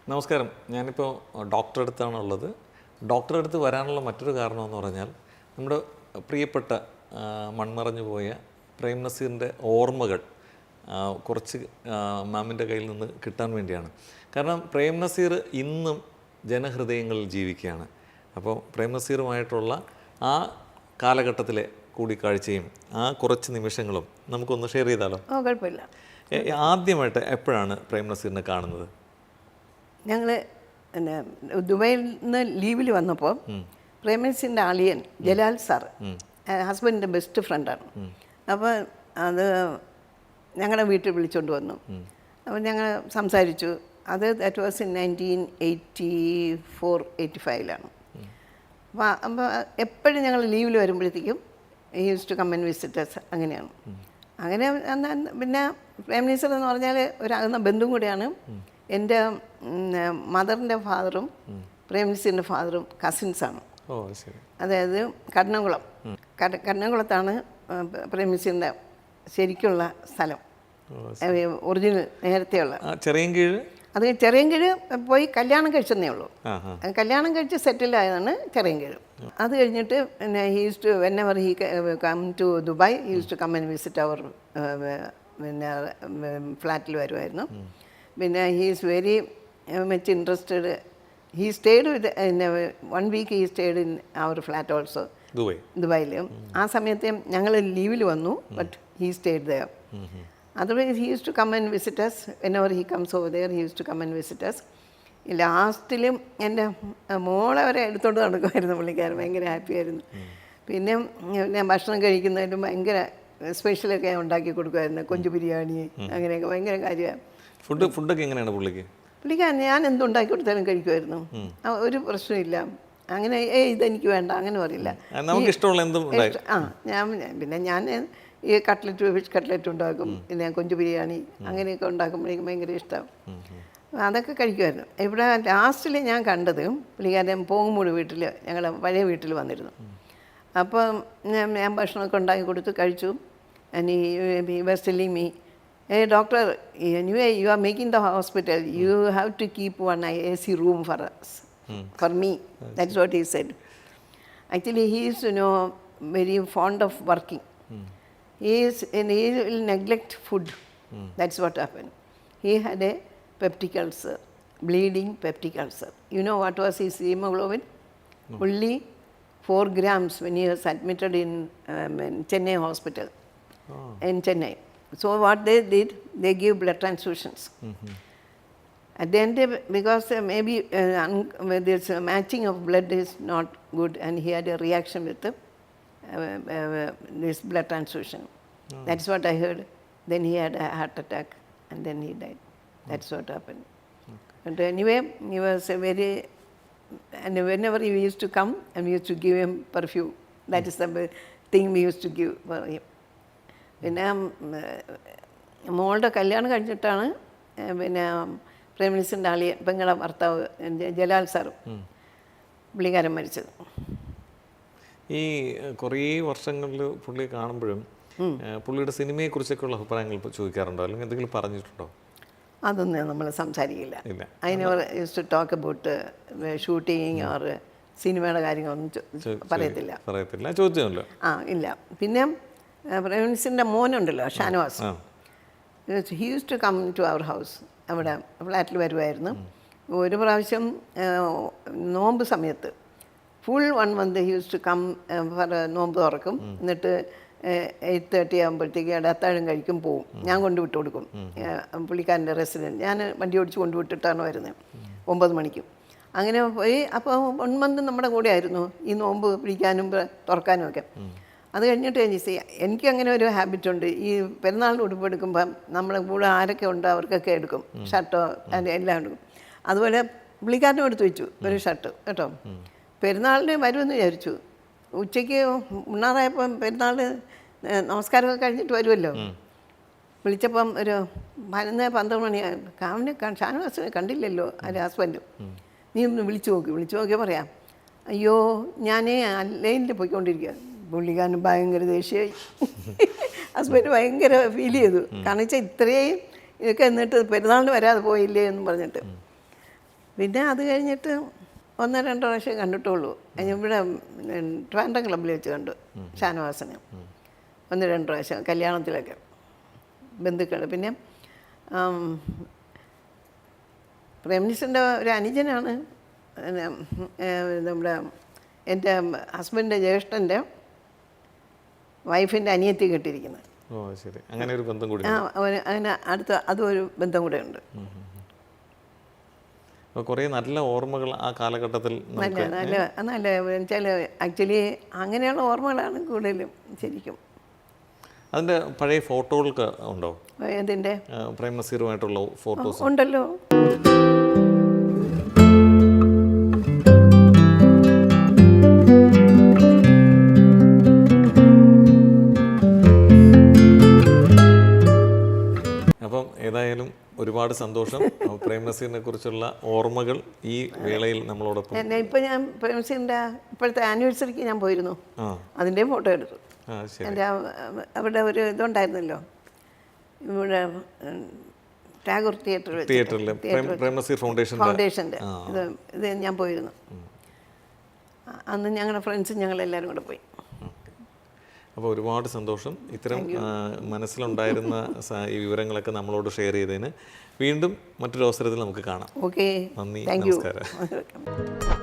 നമസ്കാരം. ഞാനിപ്പോൾ ഡോക്ടറെ അടുത്താണുള്ളത്. ഡോക്ടറെ അടുത്ത് വരാനുള്ള മറ്റൊരു കാരണമെന്ന് പറഞ്ഞാൽ നമ്മുടെ പ്രിയപ്പെട്ട മൺമറഞ്ഞു പോയ പ്രേം നസീറിൻ്റെ ഓർമ്മകൾ കുറച്ച് മാമിൻ്റെ കയ്യിൽ നിന്ന് കിട്ടാൻ വേണ്ടിയാണ്. കാരണം പ്രേം നസീർ ഇന്നും ജനഹൃദയങ്ങളിൽ ജീവിക്കുകയാണ്. അപ്പോൾ പ്രേം നസീറുമായിട്ടുള്ള ആ കാലഘട്ടത്തിലെ കൂടിക്കാഴ്ചയും ആ കുറച്ച് നിമിഷങ്ങളും നമുക്കൊന്ന് ഷെയർ ചെയ്താലോ? കുഴപ്പമില്ല. ആദ്യമായിട്ട് എപ്പോഴാണ് പ്രേം നസീറിനെ കാണുന്നത്? ഞങ്ങൾ പിന്നെ ദുബൈയിൽ നിന്ന് ലീവിൽ വന്നപ്പോൾ പ്രേം നസീറിൻ്റെ അളിയൻ ജലാൽ സാർ ഹസ്ബൻഡിൻ്റെ ബെസ്റ്റ് ഫ്രണ്ടാണ്. അപ്പോൾ അത് ഞങ്ങളുടെ വീട്ടിൽ വിളിച്ചുകൊണ്ട് വന്നു. അപ്പോൾ ഞങ്ങൾ സംസാരിച്ചു. അത് ദാറ്റ് വാസ് ഇൻ 1984-85 അപ്പോൾ എപ്പോഴും ഞങ്ങൾ ലീവിൽ വരുമ്പോഴത്തേക്കും used to come and visitors. അങ്ങനെയാണ്. അങ്ങനെ പിന്നെ പ്രേം നസീർ എന്ന് പറഞ്ഞാൽ ഒരു അകന്ന ബന്ധുവും കൂടെയാണ്. എൻ്റെ മദറിൻ്റെ ഫാദറും പ്രേം നസീറിൻ്റെ ഫാദറും കസിൻസാണ്. അതായത് കടനംകുളത്താണ് പ്രേം നസീറിൻ്റെ ശരിക്കുള്ള സ്ഥലം, ഒറിജിനൽ നേരത്തെയുള്ള. അത് ചെറിയൻകീഴ് പോയി കല്യാണം കഴിച്ചെന്നേ ഉള്ളൂ. കല്യാണം കഴിച്ച് സെറ്റിലായതാണ് ചെറിയൻകീഴ്. അത് കഴിഞ്ഞിട്ട് പിന്നെ he used to whenever he come to Dubai he used to come and visit അവർ പിന്നെ ഫ്ലാറ്റിൽ വരുമായിരുന്നു. പിന്നെ he is very much interested. He stayed with 1 week he stayed in our flat also ദുബായിൽ. ആ സമയത്ത് ഞങ്ങൾ ലീവിൽ വന്നു. But he stayed there. Otherwise, he used to come and visit us. Whenever he comes over there, he used to come and visit us. ലാസ്റ്റിലും എൻ്റെ മോളെ വരെ എടുത്തോണ്ട് നടക്കുമായിരുന്നു പുള്ളിക്കാരൻ. ഭയങ്കര ഹാപ്പി ആയിരുന്നു. പിന്നെ ഞാൻ ഭക്ഷണം കഴിക്കുന്നതിലും ഭയങ്കര സ്പെഷ്യലൊക്കെ ഉണ്ടാക്കി കൊടുക്കുമായിരുന്നു. കൊഞ്ച് ബിരിയാണി അങ്ങനെയൊക്കെ ഭയങ്കര കാര്യമാണ്. ഫുഡൊക്കെ എങ്ങനെയാണ് പുള്ളിക്കാരൻ ഞാൻ എന്തുണ്ടാക്കി കൊടുത്താലും കഴിക്കുമായിരുന്നു. ഒരു പ്രശ്നമില്ല. അങ്ങനെ ഇതെനിക്ക് വേണ്ട അങ്ങനെ പറയില്ല. ഞാൻ ഈ ഫിഷ് കട്ട്ലറ്റ് ഉണ്ടാക്കും, പിന്നെ കൊഞ്ച് ബിരിയാണി അങ്ങനെയൊക്കെ ഉണ്ടാക്കുമ്പോഴേക്കും ഭയങ്കര ഇഷ്ടം. അതൊക്കെ കഴിക്കുമായിരുന്നു. ഇവിടെ ലാസ്റ്റിൽ ഞാൻ കണ്ടത് പുള്ളിക്കാരൻ പോകുമ്പോൾ വീട്ടിൽ, ഞങ്ങൾ പഴയ വീട്ടിൽ വന്നിരുന്നു. അപ്പം ഞാൻ ഭക്ഷണമൊക്കെ ഉണ്ടാക്കി കൊടുത്ത് കഴിച്ചു. And he was telling me, hey doctor, anyway you are making the hospital, you have to keep one AC room for us, for me. That's what he said. Actually he is very fond of working. He will neglect food. That's what happened. He had a peptic ulcer, bleeding peptic ulcer. You know what was his hemoglobin? Only 4 grams when he was admitted in Chennai hospital. In Chennai. So what they did, they gave blood transfusions. At the end, because maybe this matching of blood is not good, and he had a reaction with this blood transfusion. That's what I heard. Then he had a heart attack and then he died. That's what happened. But anyway, he was a very, and whenever he used to come and we used to give him perfume. That is the thing we used to give for him. പിന്നെ മോളുടെ കല്യാണം കഴിഞ്ഞിട്ടാണ് പിന്നെ പ്രേം നസീറിൻ്റെ അളിയൻ പെങ്ങളെ ഭർത്താവ് ജലാൽ സാറും പുള്ളിക്കാരൻ മരിച്ചത്. ഈ കുറേ വർഷങ്ങളിൽ പുള്ളി കാണുമ്പോഴും പുള്ളിയുടെ സിനിമയെക്കുറിച്ചൊക്കെയുള്ള അഭിപ്രായങ്ങൾ ചോദിക്കാറുണ്ടോ, അല്ലെങ്കിൽ എന്തെങ്കിലും പറഞ്ഞിട്ടുണ്ടോ? അതൊന്നും നമ്മൾ സംസാരിക്കില്ല. അതിന് used to talk about shooting or സിനിമയുടെ കാര്യങ്ങളൊന്നും പറയത്തില്ല. ചോദിച്ചല്ലോ. ഇല്ല. പിന്നെ പ്രേം നസീറിൻ്റെ മോനുണ്ടല്ലോ Shanavas, he used to come to our house. അവിടെ ഫ്ലാറ്റിൽ വരുമായിരുന്നു. ഒരു പ്രാവശ്യം നോമ്പ് സമയത്ത് full 1 month he used to come for നോമ്പ് തുറക്കും. എന്നിട്ട് 8:30 ആകുമ്പോഴത്തേക്ക് അത്താഴം കഴിക്കും, പോവും. ഞാൻ കൊണ്ടുവിട്ട് കൊടുക്കും പുള്ളിക്കാരൻ്റെ റെസിഡൻറ്റ്. ഞാൻ വണ്ടി ഓടിച്ച് കൊണ്ടുവിട്ടിട്ടാണ് വരുന്നത് 9 മണിക്ക്. അങ്ങനെ പോയി. അപ്പോൾ 1 month നമ്മുടെ കൂടെ ആയിരുന്നു ഈ നോമ്പ് പിടിക്കാനും തുറക്കാനും ഒക്കെ. അത് കഴിഞ്ഞിട്ട് എനിക്ക് അങ്ങനെ ഒരു ഹാബിറ്റുണ്ട്. ഈ പെരുന്നാളിന് ഉടുപ്പെടുക്കുമ്പം നമ്മളെ കൂടെ ആരൊക്കെ ഉണ്ടോ അവർക്കൊക്കെ എടുക്കും, ഷർട്ടോ എല്ലാം എടുക്കും. അതുപോലെ പുള്ളിക്കാരനും എടുത്ത് വെച്ചു ഒരു ഷർട്ട് കേട്ടോ. പെരുന്നാളിന് വരുമെന്ന് വിചാരിച്ചു. ഉച്ചയ്ക്ക് ഉണ്ണാറായപ്പം പെരുന്നാളിന് നമസ്കാരമൊക്കെ കഴിഞ്ഞിട്ട് വരുമല്ലോ. വിളിച്ചപ്പം ഒരു 11-12 മണിയായി. ഷാനവാസിനെ കണ്ടില്ലല്ലോ എൻ്റെ ഹസ്ബൻഡ്. നീ ഒന്ന് വിളിച്ചു നോക്കിയാൽ പറയാം, അയ്യോ ഞാൻ ലൈനിൽ പോയിക്കൊണ്ടിരിക്കുക. പുള്ളിക്കാരന് ഭയങ്കര ദേഷ്യമായി. ഹസ്ബൻഡ് ഭയങ്കര ഫീൽ ചെയ്തു. കാരണം വെച്ചാൽ ഇത്രയും ഇതൊക്കെ എന്നിട്ട് പെരുന്നാളിന് വരാതെ പോയില്ലേ എന്ന് പറഞ്ഞിട്ട്. പിന്നെ അത് കഴിഞ്ഞിട്ട് 1-2 പ്രാവശ്യം കണ്ടിട്ടുള്ളൂ. ഇവിടെ ട്രിവാൻഡ്രം ക്ലബ്ബിൽ വെച്ച് കണ്ടു ഷാനവാസിനെ 1-2 പ്രാവശ്യം കല്യാണത്തിലൊക്കെ ബന്ധുക്കൾ. പിന്നെ പ്രേംനസീറിൻ്റെ ഒരു അനുജനാണ് പിന്നെ നമ്മുടെ എൻ്റെ ഹസ്ബൻഡിൻ്റെ ജ്യേഷ്ഠൻ്റെ വൈഫിൻ്റെ അനിയത്തി കെട്ടിയിരിക്കുന്നത്. ഓ ശരി, അങ്ങനെ ഒരു ബന്ധം കൂടി. അങ്ങനെ അടുത്ത അതും ഒരു ബന്ധം കൂടെ ഉണ്ട്. അപ്പോൾ കുറേ നല്ല ഓർമ്മകൾ ആ കാലഘട്ടത്തിൽ നല്ല നല്ല നല്ല വെച്ചാൽ ആക്ച്വലി അങ്ങനെയുള്ള ഓർമ്മകളാണ് കൂടുതലും ശരിക്കും. അതിൻ്റെ പഴയ ഫോട്ടോകൾക്ക് ഉണ്ടോ? എന്തിൻ്റെ? പ്രേംനസീറുമായിട്ടുള്ള ഫോട്ടോസ് ഉണ്ടല്ലോ. അപ്പം ഏതായാലും ഒരുപാട് സന്തോഷം. പ്രേംനസീറിനെ കുറിച്ചുള്ള ഓർമ്മകൾ ഈ വേളയിൽ നമ്മളോടൊപ്പം. ഇപ്പം ഞാൻ പ്രേംനസീറിൻ്റെ ഇപ്പോഴത്തെ ആനിവേഴ്സറിക്ക് ഞാൻ പോയിരുന്നു, അതിൻ്റെയും ഫോട്ടോ എടുത്തു. എൻ്റെ അവിടെ ഒരു ഇതുണ്ടായിരുന്നല്ലോ ഇവിടെ ടാഗോർ തിയേറ്ററിൽ പ്രേംനസീർ ഫൗണ്ടേഷൻ്റെ ഇത് ഞാൻ പോയിരുന്നു. അന്ന് ഞങ്ങളുടെ ഫ്രണ്ട്സും ഞങ്ങളെല്ലാവരും കൂടെ പോയി. അപ്പോൾ ഒരുപാട് സന്തോഷം ഇത്തരം മനസ്സിലുണ്ടായിരുന്ന ഈ വിവരങ്ങളൊക്കെ നമ്മളോട് ഷെയർ ചെയ്തതിന്. വീണ്ടും മറ്റൊരു അവസരത്തിൽ നമുക്ക് കാണാം. ഓക്കെ, നന്ദി, താങ്ക് യു. നമസ്കാരം.